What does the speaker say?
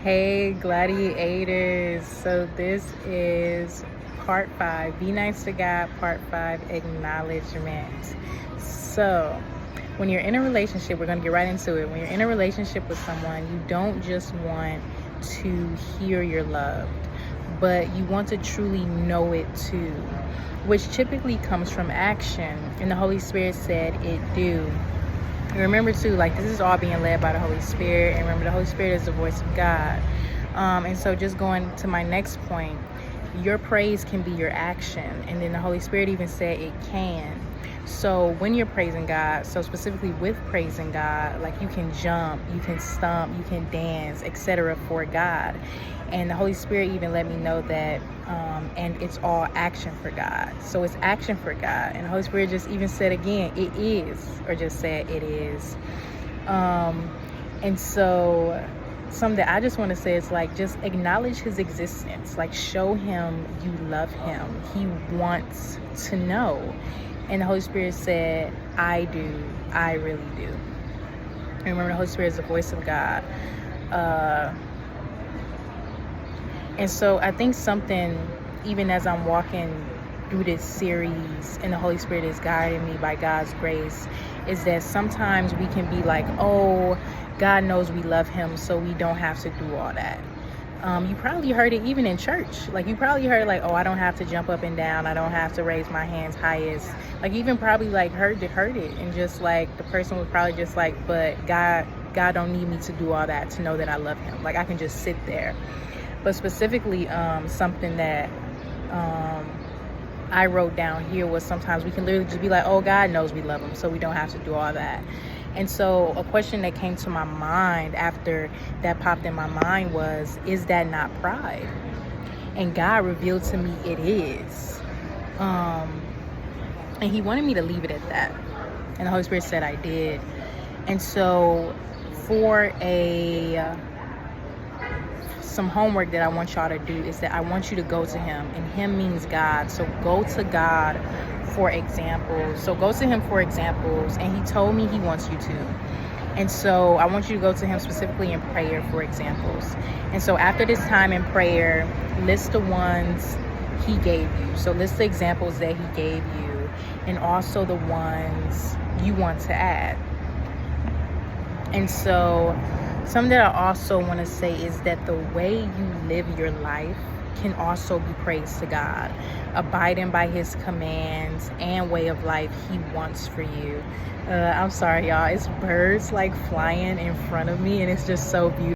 Hey, gladiators. So this is part 5. Be nice to God, part 5, acknowledgement. So when you're in a relationship, we're going to get right into it. When you're in a relationship with someone, you don't just want to hear you're loved, but you want to truly know it too, which typically comes from action. And the Holy Spirit said it do. And remember too, like, this is all being led by the Holy Spirit. And remember, the Holy Spirit is the voice of God. And so just going to my next point, your praise can be your action. And then the Holy Spirit even said it can. So when you're praising God, so specifically with praising God, like, you can jump, you can stomp, you can dance, etc. for God. And the Holy Spirit even let me know that, and it's all action for God. So it's action for God. And the Holy Spirit just even said again, it is, or just said it is. And so something that I just want to say is, like, just acknowledge his existence. Like, show him you love him. He wants to know. And the Holy Spirit said, I do. I really do. And remember, the Holy Spirit is the voice of God. And so I think something, even as I'm walking through this series and the Holy Spirit is guiding me by God's grace, is that sometimes we can be like, oh, God knows we love him, so we don't have to do all that. You probably heard it even in church. Like, you probably heard, like, oh, I don't have to jump up and down. I don't have to raise my hands highest. Like, even probably, like, heard it. And just, like, the person was probably just like, but God don't need me to do all that to know that I love him. Like, I can just sit there. But specifically, something that I wrote down here was, sometimes we can literally just be like, oh, God knows we love him, so we don't have to do all that. And so a question that came to my mind after that popped in my mind was, is that not pride? And God revealed to me it is. And he wanted me to leave it at that. And the Holy Spirit said I did. And so for some homework that I want y'all to do is that I want you to go to him, and him means God. So go to God for examples. So go to him for examples, and he told me he wants you to. And so I want you to go to him specifically in prayer for examples. And so after this time in prayer, list the ones he gave you. So list the examples that he gave you, and also the ones you want to add. And so something that I also want to say is that the way you live your life can also be praise to God, abiding by his commands and way of life he wants for you. I'm sorry, y'all. It's birds, like, flying in front of me, and it's just so beautiful.